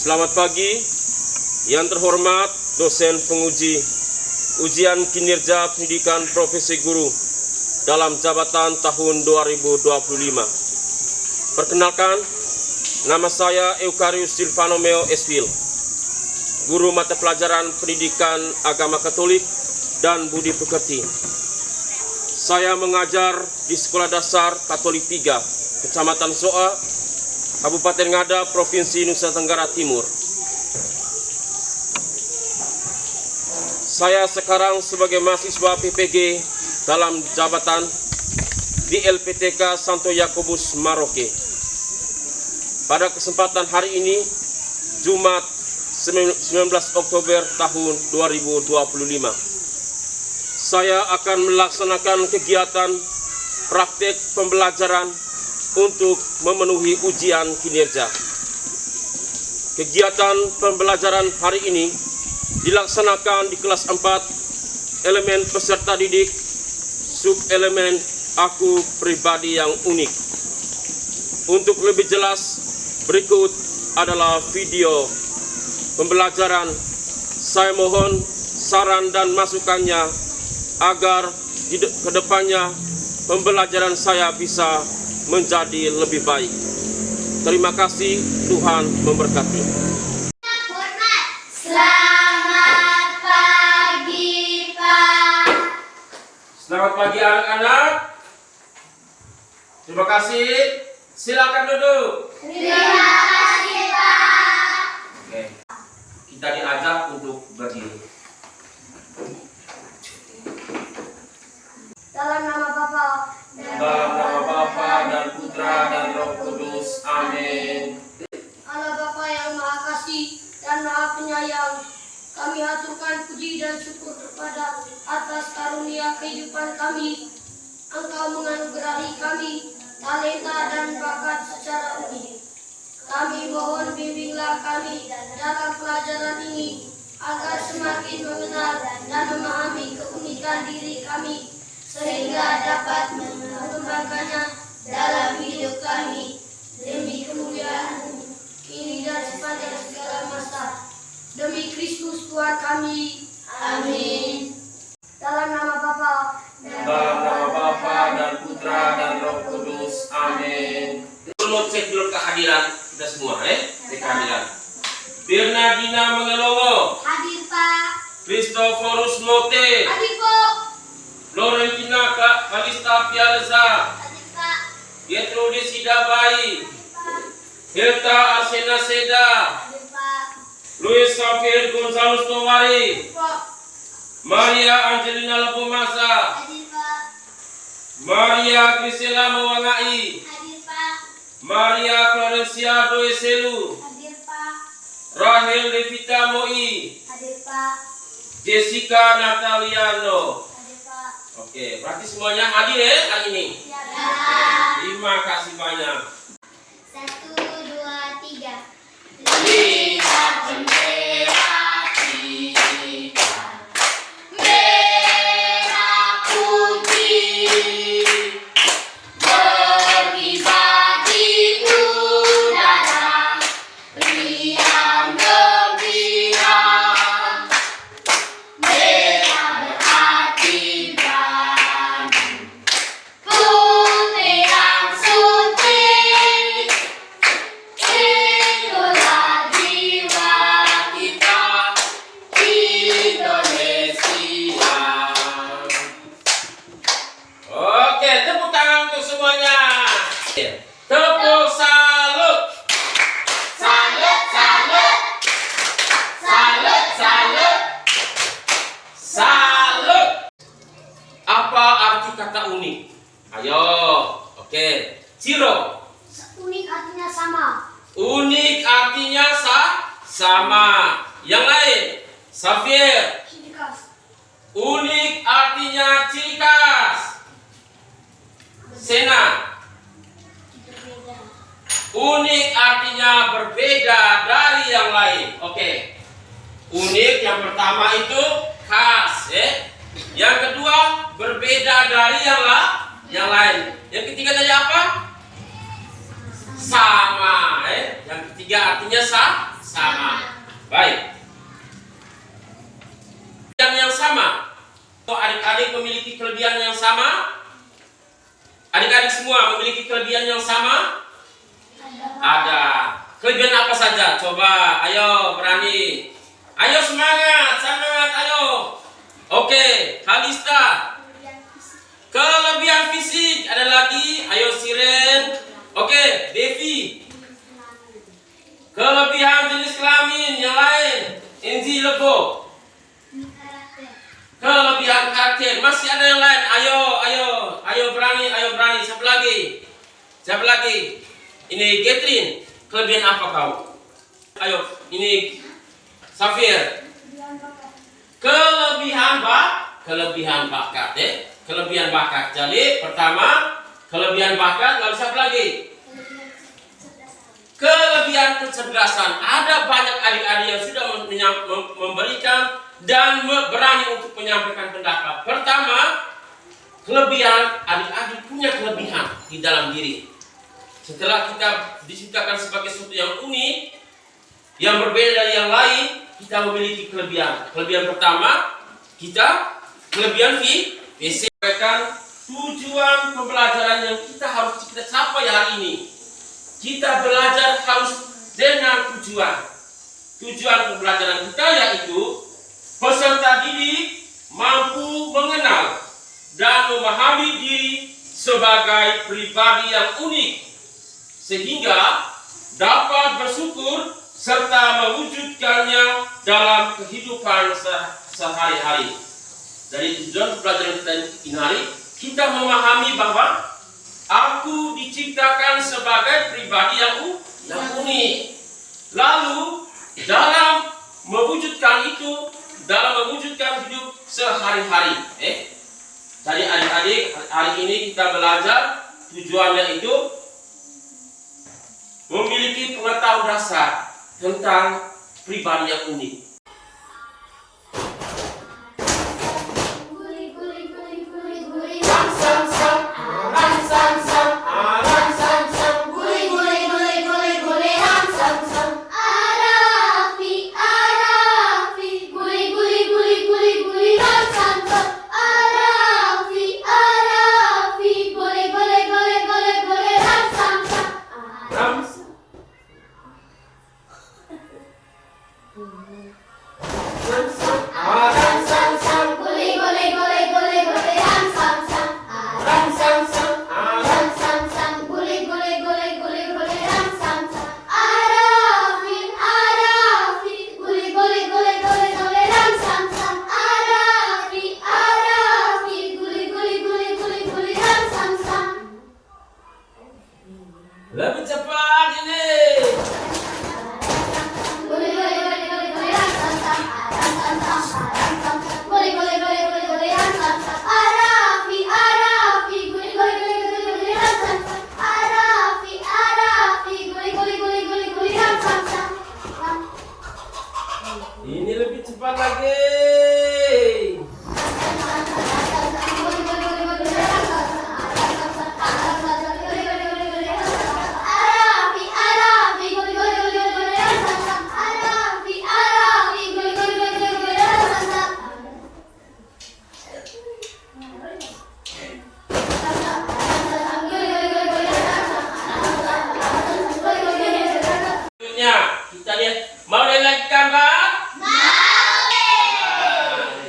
Selamat pagi, yang terhormat dosen penguji ujian kinerja pendidikan profesi guru dalam jabatan tahun 2025. Perkenalkan, nama saya Eukarius Silvanomeo Eswil, guru mata pelajaran pendidikan agama Katolik dan budi pekerti. Saya mengajar di Sekolah Dasar Katolik 3, Kecamatan Soa, Kabupaten Ngada, Provinsi Nusa Tenggara Timur. Saya sekarang sebagai mahasiswa PPG dalam jabatan di LPTK Santo Yakobus Maroke. Pada kesempatan hari ini, Jumat 19 Oktober tahun 2025, saya akan melaksanakan kegiatan praktek pembelajaran untuk memenuhi ujian kinerja. Kegiatan pembelajaran hari ini dilaksanakan di kelas 4 elemen peserta didik sub-elemen aku pribadi yang unik. Untuk lebih jelas, berikut adalah video pembelajaran. Saya mohon saran dan masukannya agar di kedepannya pembelajaran saya bisa menjadi lebih baik. Terima kasih, Tuhan memberkati. Selamat pagi, Pak. Selamat pagi anak-anak. Terima kasih. Silakan duduk. Terima kasih, Pak. Oke. Kita diajak untuk berdiri. Dalam nama Bapa Dalam nama Bapa dan Putra dan Roh Kudus. Amin. Allah Bapa yang Maha Kasih dan Maha Penyayang, kami haturkan puji dan syukur kepada atas karunia kehidupan kami. Engkau menganugerahi kami talenta dan bakat secara unik. Kami mohon bimbinglah kami dalam pelajaran ini agar semakin mengenal dan memahami keunikan diri kami, sehingga dapat mengembangkannya dalam hidup kami demi kemuliaan kini dan sepanjang segala masa. Demi Kristus Tuhan kami. Amin. Dalam nama Bapa Dalam nama Bapa dan Putra dan Roh Kudus. Amin. Dulu cek dulu kehadiran kita semua, cek kehadiran. Bernardina Mengelongo, hadir, Pak. Christoforus Mote, Hadir, Pak. Florentina Kalista Pialza, Hadir, Pak. Getrude Sidabai, Hilta Asena Seda, Hadir, Pak. Luis Xavier Gonzalez Towari, Pak. Maria Angelina Lepomasa, Hadir, Pak. Maria Grisela Mewangai, Hadir, Pak. Maria Florencia Doeselu, Hadir, Pak. Rahel Devita Moi, Hadir, Pak. Jessica Nataliano. Hadir, Pak. Oke, berarti semuanya hadir hari ini. Ya. Terima kasih banyak. 1, 2, 3. Lihat bendera kita, merah putih, berkibar di udara, riang gembira. Merah berarti berani, putih yang suntik, itulah jiwa kita, Indonesia. Oke, tepuk tangan untuk semuanya. Tepuk salut. Salut, salut. Salut, salut. Salut. Apa arti kata unik? Ayo. Oke. Ciro. Unik artinya sama. Unik artinya sama. Yang lain? Xavier. Ciri khas. Unik artinya ciri khas. Sena. Berbeda. Unik artinya berbeda dari yang lain. Oke. Unik yang pertama itu khas, Yang kedua berbeda dari yang lain. Yang ketiga tadi apa? Sama, Yang ketiga artinya Sama. Baik. Yang sama. Adik-adik memiliki kelebihan yang sama? Adik-adik semua memiliki kelebihan yang sama? Ada. Kelebihan apa saja? Coba, ayo berani. Ayo semangat, ayo. Oke, Halista. Kelebihan fisik. Ada lagi? Ayo Siren. Oke, Devi. Kelebihan jenis kelamin yang lain. Enzi Lebo. Kelebihan karakter. Masih ada yang lain? Ayo berani. Siapa lagi? Ini Catherine. Kelebihan apa kau? Ayo, ini Safir. Kelebihan bakat. Kelebihan bakat. Jadi pertama kelebihan bakat, lalu siapa lagi? Kelebihan kecerdasan. Ada banyak adik-adik yang sudah memberikan dan berani untuk menyampaikan pendapat. Pertama, kelebihan adik-adik punya kelebihan di dalam diri. Setelah kita diciptakan sebagai sesuatu yang unik, yang berbeda dari yang lain, kita memiliki kelebihan. Kelebihan pertama, kita kelebihan fisik. Tujuan pembelajaran yang kita harus kita capai hari ini. Kita belajar harus dengan tujuan. Tujuan pembelajaran kita yaitu peserta didik mampu mengenal dan memahami diri sebagai pribadi yang unik, sehingga dapat bersyukur serta mewujudkannya dalam kehidupan sehari-hari. Dari tujuan pembelajaran kita ini hari, kita memahami bahwa aku diciptakan sebagai pribadi yang unik. Lalu dalam mewujudkan itu, dalam mewujudkan hidup sehari-hari. Jadi adik-adik, hari ini kita belajar tujuannya itu memiliki pengetahuan dasar tentang pribadi yang unik. Lebih cepat ini. Ini lebih cepat lagi. Kita lihat, mau lihat gambar?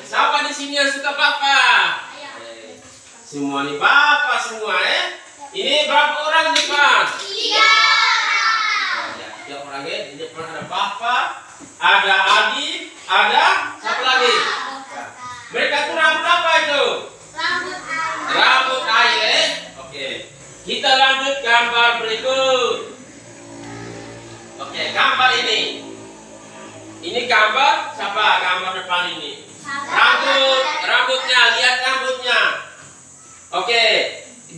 Siapa di sini yang suka Bapak? Semua nih Bapak semua Ini berapa orang di depan? 3. 3 orang di depan ada Bapak, ada Adi, ada siapa lagi? Mereka tuh rambut apa itu? Rambut air. Oke. Kita lanjut gambar berikut. Oke, gambar ini. Ini gambar siapa? Gambar depan ini. Rambutnya, lihat rambutnya. Oke,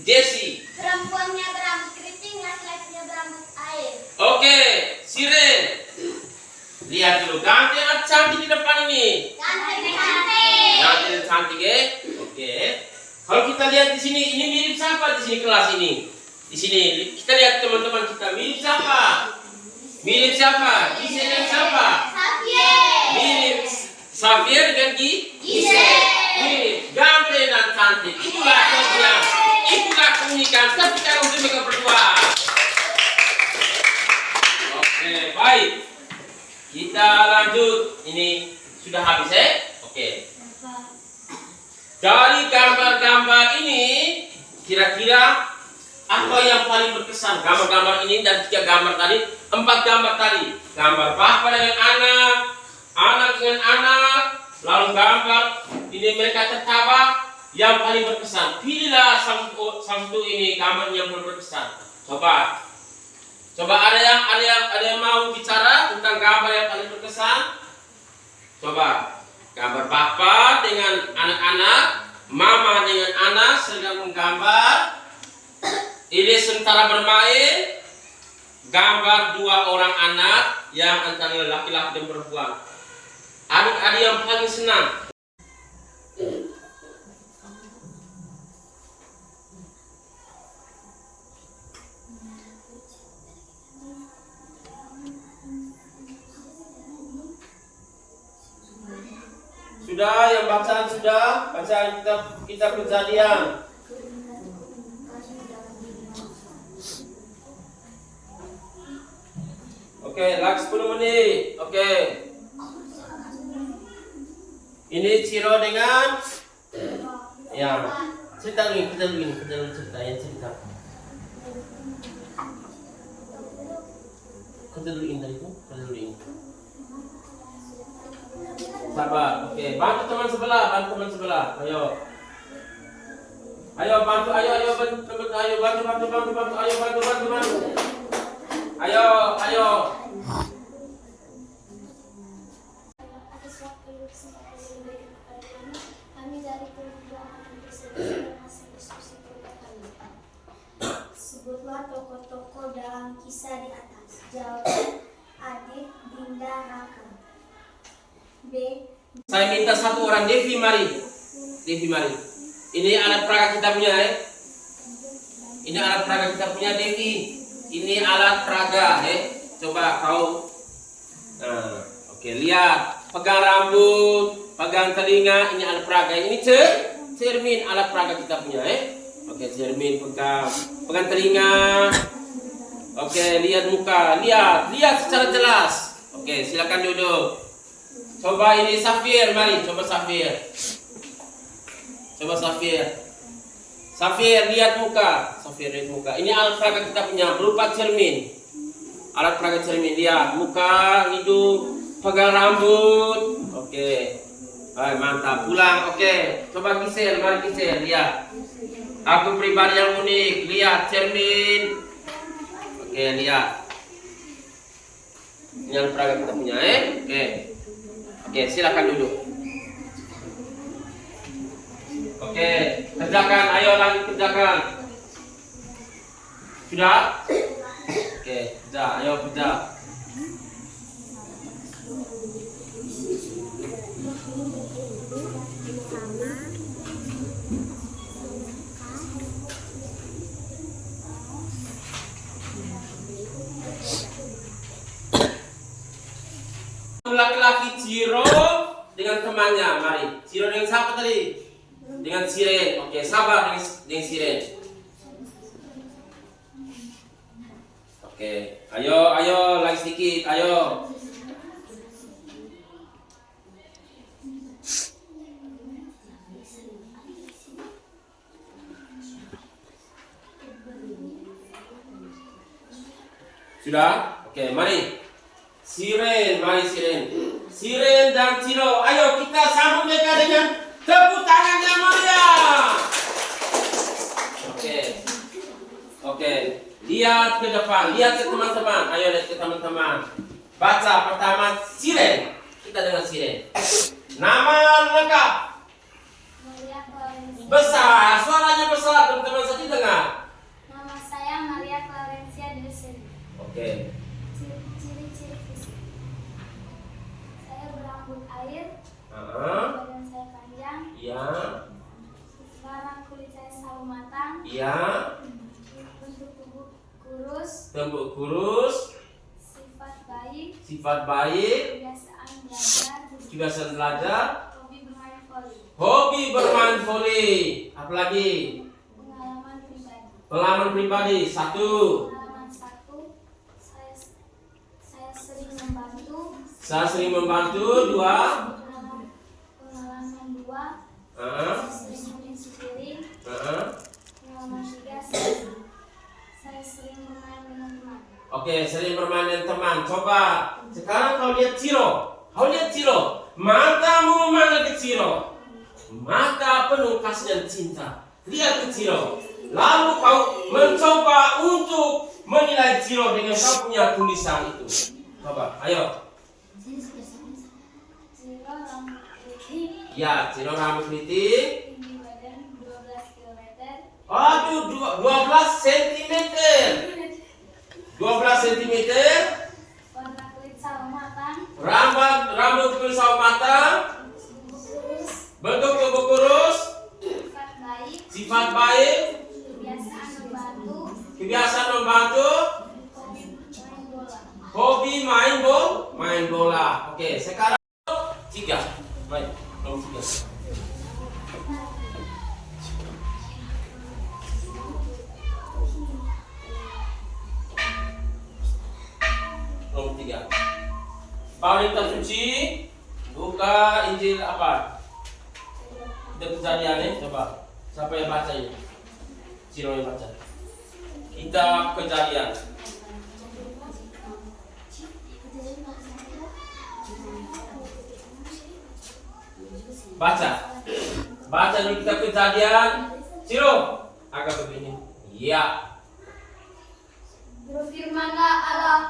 Desi. Perempuannya berambut keriting, laki-lakinya berambut air. Oke, Siren. Lihat dulu, ganti yang cantik di depan ini. Ganti yang cantik Oke. Kalau kita lihat di sini, ini mirip siapa di sini kelas ini? Di sini kita lihat teman-teman kita mirip siapa? Mirip siapa? Gise dengan siapa? Mirip Xavier dengan Gise. Mirip, ganteng dan cantik. Itulah kelebihan. Itulah keunikan. Tapi kalau untuk mereka berdua. Oke, baik. Kita lanjut. Ini sudah habis Oke. Dari gambar-gambar ini, kira-kira apa yang paling berkesan? Gambar-gambar ini dan 3 gambar tadi, 4 gambar tadi. Gambar bapak dengan anak, anak dengan anak, lalu gambar ini mereka tertawa. Yang paling berkesan, pilihlah satu ini gambar yang paling berkesan. Coba ada yang mau bicara tentang gambar yang paling berkesan? Coba gambar bapak dengan anak-anak, mama dengan anak sedang menggambar. Ini sementara bermain. Gambar 2 orang anak yang antara laki-laki dan perempuan. Adik-adik yang paling senang. Sudah, yang bacaan sudah, bacaan kita kejadian. Oke, lagi 10 menit. Oke. Ini Ciro dengan ya. Cerita dulu, kita dulu cerita. Kita dulu ini. Sabar. Oke, bantu teman sebelah. Ayo. Ayo bantu. Ayo bantu. Ayo. Atas waktu yang kesempatan yang diberikan kepada kami dari keluarga akan bersedia hasil diskusi keluarga kami. Sebutlah tokoh-tokoh dalam kisah di atas. Jawaban: Adit, Dinda, Raka. B. Saya minta satu orang, Devi mari. Ini alat peraga kita punya Devi. Ini alat peraga Coba kau. Nah, oke, lihat. Pegang rambut, pegang telinga, ini alat peraga. Ini cermin alat peraga kita punya Oke, cermin pegang telinga. Oke, lihat muka, lihat secara jelas. Oke, silakan duduk. Coba ini Xavier, mari coba Xavier. Xavier lihat muka. Ini alat peraga kita punya berupa cermin. Alat peraga cermin, lihat muka, hidung, pegang rambut. Oke. Baik, mantap. Pulang. Oke. Coba Gisel, mari Gisel, lihat. Aku pribadi yang unik, lihat cermin. Oke, lihat. Ini alat peraga kita punya Oke, silakan duduk. Oke, kerjakan. Ayo lagi kerjakan. Sudah? Oke, ayo kerja. Laki-laki Ciro dengan temannya, mari. Ciro dengan siapa tadi? Dengan Siren. Oke, sabar dengan Siren. Oke, ayo lagi sedikit, ayo. Sudah? Oke, mari. Siren dan Ciro. Ayo kita sambut mereka dengan tepuk tangan yang meriah. Oke. Lihat ke depan, lihat ke teman-teman. Ayo lihat ke teman-teman. Baca pertama Siren. Kita dengan Siren. Nama lengkap. Besar, suaranya besar, teman-teman saya dengar. Nama saya Maria Clarencia Desen. Oke. Ciri-ciri fisik. Saya berambut air. Badan saya panjang. Iya. Warna kulit saya sawo matang. Iya. Bentuk tubuh kurus. Tembok kurus. Sifat Sifat baik. Kebiasaan belajar. Hobi bermain voli. Apalagi? Pengalaman pribadi. 1. Pengalaman 1, saya sering membantu. Saya sering membantu. 2. Pengalaman 2, saya sering mengisi piring. Pengalaman 3, saya sering bermain dengan teman. Oke, sering bermain dengan teman. Coba sekarang kau lihat Ciro. Kau lihat Ciro. Matamu memandang ke Ciro. Mata penuh kasih dan cinta. Lihat ke Ciro. Lalu kau mencoba untuk menilai Ciro dengan kau punya tulisan itu. Coba, ayo. Ciro rambut putih. Ya, Ciro rambut kritik. Tinggi badan 12 km. Aduh, 12 cm. 12 cm. Warna kulit sawo matang. Rambut kulit sawo matang. Lurus. Bentuk tubuh kurus. Sifat baik. Sifat baik. Kebiasaan membantu. Kebiasaan membantu. Hobi main bola. Hobi main bola. Oke, sekarang 3. Baik, nomor 3. Nomor 3. Bawa kitab suci, buka Injil apa? Kita Kejadian nih, coba. Siapa yang baca ini? Ciro yang baca. Kitab Kejadian. Baca. Baca dulu kitab Kejadian. Ciro, agak begini. Iya. Berfirmanlah Allah,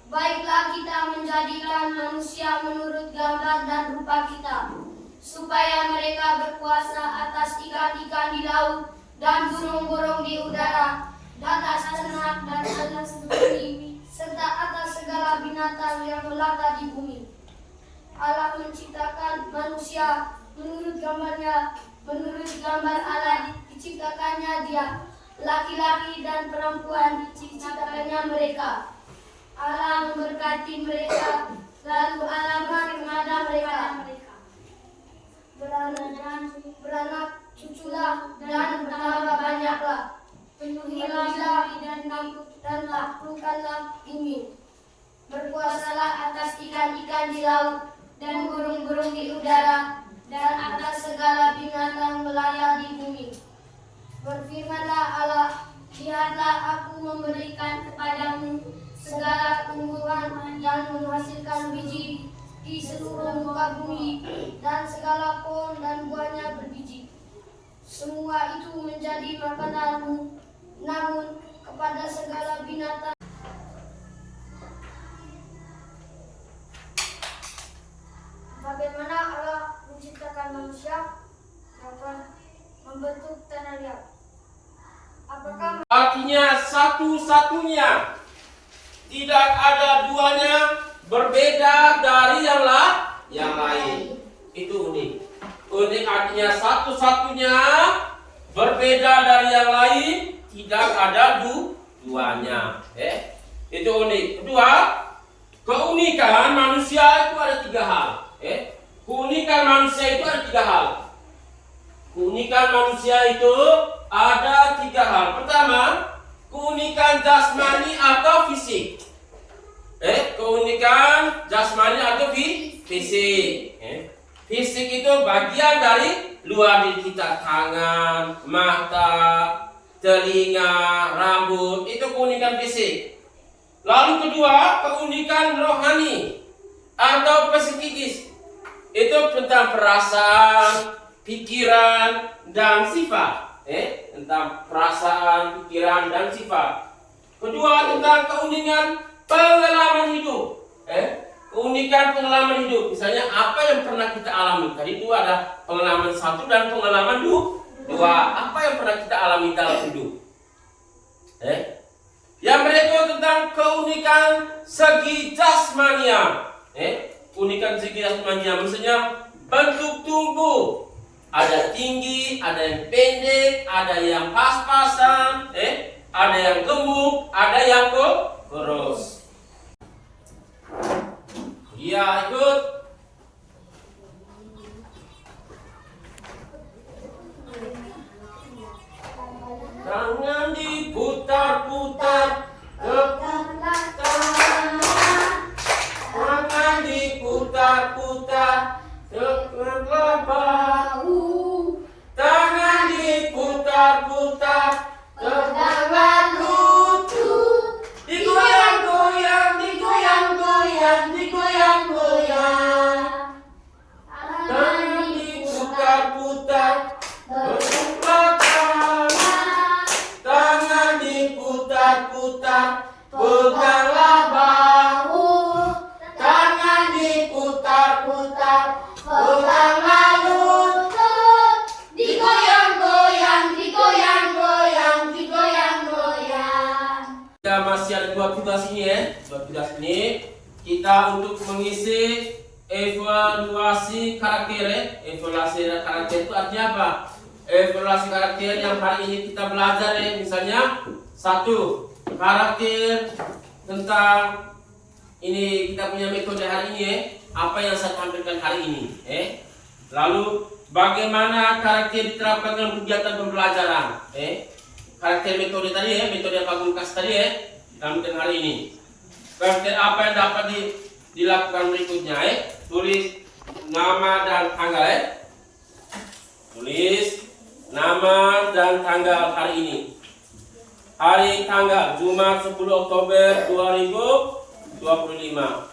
baiklah kita menjadikan manusia menurut gambar dan rupa kita, supaya mereka berkuasa atas ikan-ikan di laut dan burung-burung di udara, dan atas ternak dan atas bumi, serta atas segala binatang yang melata di bumi. Allah menciptakan manusia menurut gambarnya, menurut gambar Allah diciptakannya dia, laki-laki dan perempuan diciptakannya mereka. Allah memberkati mereka, lalu Allah berfirman kepada mereka, beranak cuculah dan bertambah banyaklah, penuhilah dan taklukkanlah bumi, berkuasalah atas ikan-ikan di laut dan burung-burung di udara, dan atas segala binatang melayang di bumi. Berfirmanlah Allah, lihatlah aku memberikan kepadamu segala tumbuhan yang menghasilkan biji di seluruh muka bumi, dan segala pohon dan buahnya berbiji. Semua itu menjadi makananmu, namun kepada segala binatang bagaimana Allah menciptakan manusia dan membentuk tanah liat. Apakah Artinya satu-satunya, tidak ada duanya, berbeda dari yang lain. Itu unik. Unik artinya satu-satunya, berbeda dari yang lain, tidak ada duanya. Itu unik. Kedua, keunikan manusia itu ada 3 hal. Keunikan manusia itu ada 3 hal. Keunikan manusia itu ada 3 hal. Pertama, keunikan jasmani atau fisik. Keunikan jasmani atau fisik. Fisik itu bagian dari luar diri kita, tangan, mata, telinga, rambut, itu keunikan fisik. Lalu kedua, keunikan rohani atau psikis. Itu tentang perasaan, pikiran, dan sifat. Tentang perasaan, pikiran, dan sifat. Kedua, tentang keunikan pengalaman hidup. Keunikan pengalaman hidup. Misalnya apa yang pernah kita alami. Tadi itu ada pengalaman 1 dan pengalaman 2. Apa yang pernah kita alami dalam hidup. Yang berikut tentang keunikan segi jasmania. Keunikan segi jasmania, maksudnya bentuk tubuh. Ada tinggi, ada yang pendek, ada yang pas-pasan, ada yang gemuk, ada yang kurus. Iya, ikut. Tangan diputar-putar, Tegaklah tangan diputar-putar, tegaklah bahu. Tangan diputar-putar, tegaklah lutut. Digoyang-goyang, digoyang-goyang, digoyang-goyang. Tangan diputar-putar, tegaklah tangan. Tangan diputar-putar, peganglah bahu. Tangan diputar-putar, peganglah lutut. Digoyang-goyang, digoyang-goyang, digoyang-goyang. Kita masih ada dua tugas ini ya. Dua tugas ini kita untuk mengisi evaluasi karakter ya. Evaluasi karakter itu artinya apa? Evaluasi karakter yang hari ini kita belajar ya. Misalnya satu, karakter tentang ini kita punya metode hari ini ya. Apa yang saya tampilkan hari ini lalu bagaimana karakter diterapkan dalam kegiatan pembelajaran karakter metode tadi ya, metode Pak Guru kasih tadi ya, tampilkan hari ini. Karakter apa yang dapat dilakukan berikutnya tulis nama dan tanggal tulis nama dan tanggal hari ini. Hari tanggal Jumat 10 Oktober 2025.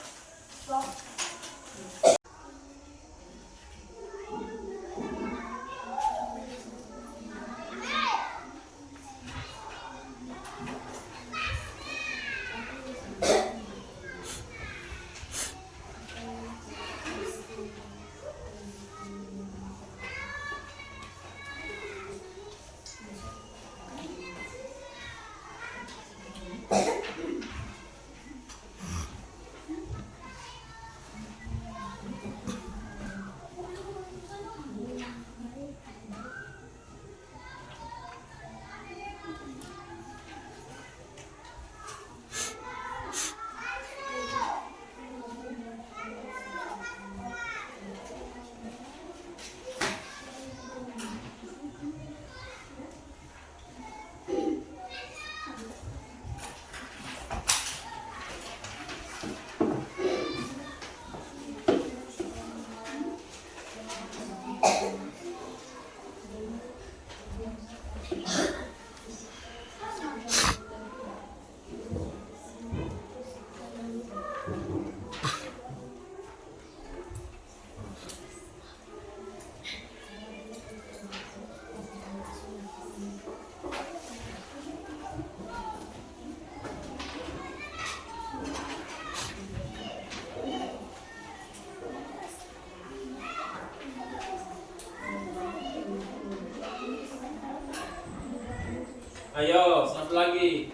Ayo, satu lagi.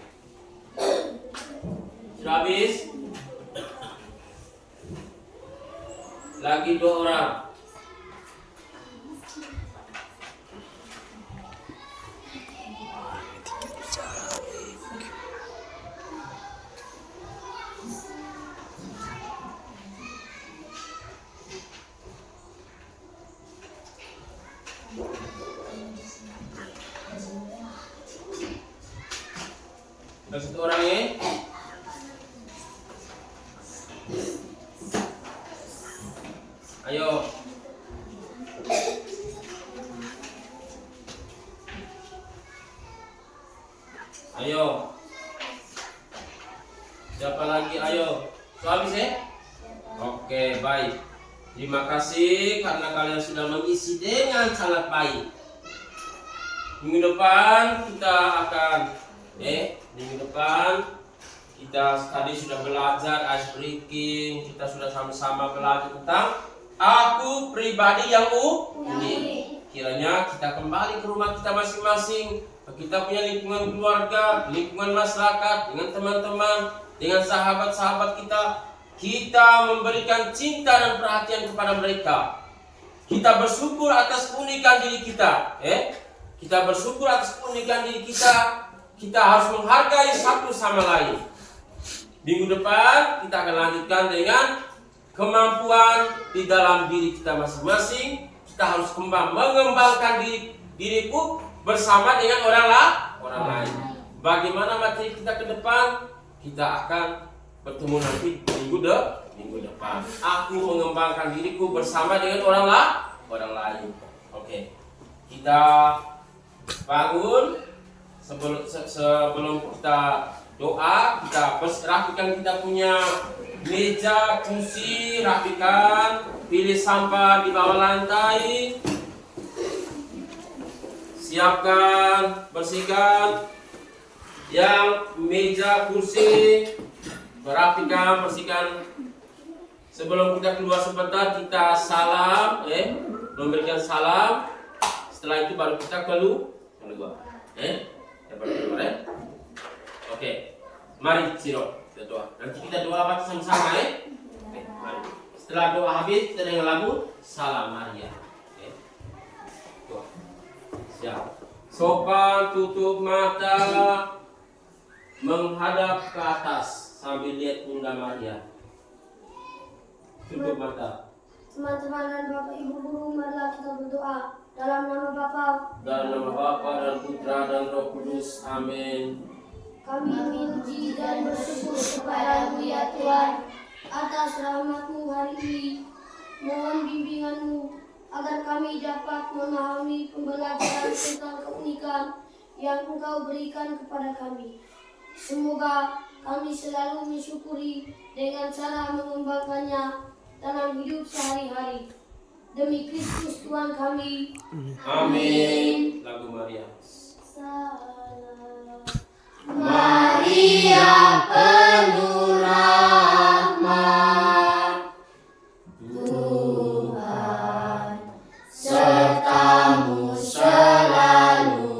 Sudah habis? Lagi 2 orang. Dan 1 orang ya. Ayo. Ayo. Siapa lagi? Ayo. Sudah habis ya? Oke, baik. Terima kasih karena kalian sudah mengisi dengan sangat baik. Minggu depan kita akan minggu depan kita tadi sudah belajar ice breaking, kita sudah sama-sama belajar tentang aku pribadi yang unik. Kiranya kita kembali ke rumah kita masing-masing, kita punya lingkungan keluarga, lingkungan masyarakat, dengan teman-teman, dengan sahabat-sahabat kita memberikan cinta dan perhatian kepada mereka. Kita bersyukur atas keunikan diri kita, kita bersyukur atas keunikan diri kita. Kita harus menghargai satu sama lain. Minggu depan kita akan lanjutkan dengan kemampuan di dalam diri kita masing-masing. Kita harus mengembangkan diriku bersama dengan orang lain. Bagaimana materi kita ke depan? Kita akan bertemu nanti minggu depan. Aku mengembangkan diriku bersama dengan orang lain. Oke. Kita bangun. Sebelum kita doa, kita rapikan kita punya meja, kursi, rapikan, pilih sampah di bawah lantai, siapkan, bersihkan yang meja, kursi, rapikan, bersihkan. Sebelum kita keluar sebentar, kita salam, memberikan salam. Setelah itu baru kita keluar. Oke, mari Ciro kita doa. Nanti kita doa sama-sama Oke, mari. Setelah doa habis kita dengan lagu Salam Maria. Doa. Siap. Sopan, tutup mata, menghadap ke atas sambil lihat Bunda Maria. Tutup mata. Teman-teman dan Bapak Ibu guru, marilah kita berdoa. Dalam nama Bapa, Dalam nama Bapa dan Putra dan Roh Kudus. Amin. kami memuji dan bersyukur kepada-Mu ya Tuhan atas rahmat-Mu hari ini. Mohon bimbingan-Mu agar kami dapat memahami pembelajaran tentang keunikan yang Engkau berikan kepada kami. Semoga kami selalu mensyukuri dengan cara mengembangkannya dalam hidup sehari-hari. Demi Kristus Tuhan kami. Amin. Lagu Maria. Maria penuh rahmat, Tuhan sertamu selalu.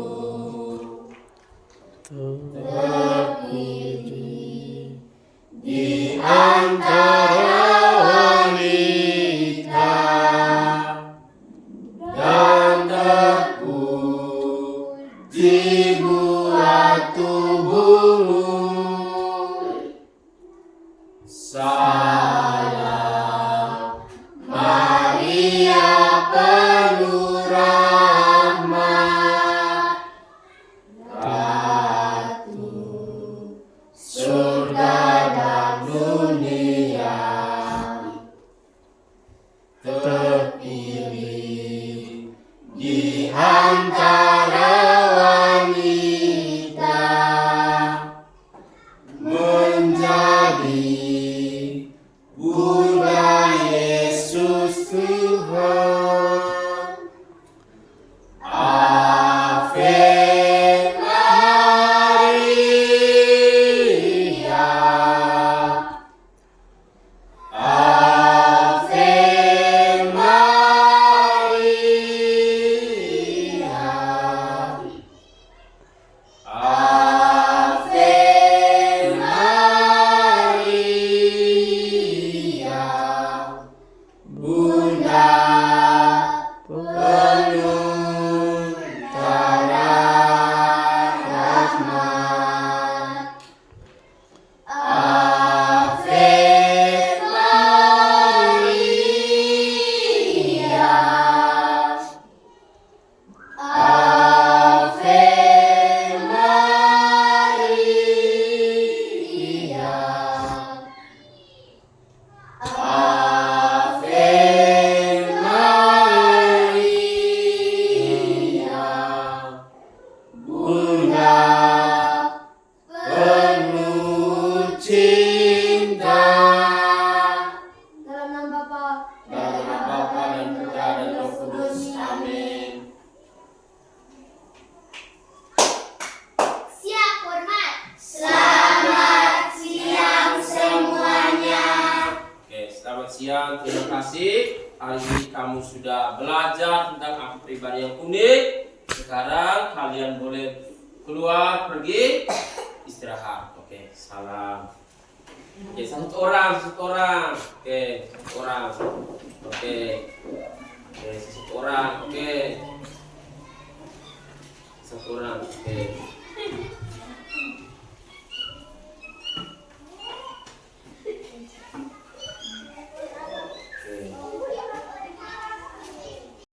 Terpilih di antara wanita dan terpuji buat tubuhmu. Salam Maria penuh rahmat, Ratu surga dan dunia, terpilih di antara wanita, menjadi Bunda Yesus Tuhan. Ave Maria, Ave Maria, Ave Maria, Bunda penuh rahmat. Ave Maria, Ave Maria, Ave Maria, Bunda penuh cinta. Dalam nama Bapa, Dalam nama Bapa dan Putra dan Roh Kudus. Amin. Siap hormat. Selamat siang semuanya. Oke, selamat siang. Terima kasih. Hari ini kamu sudah belajar tentang aku pribadi yang unik. Sekarang kalian boleh keluar pergi istirahat. Oke, salam. Oke, satu orang. Oke, satu orang. Oke, satu orang. Oke, satu orang. Oke.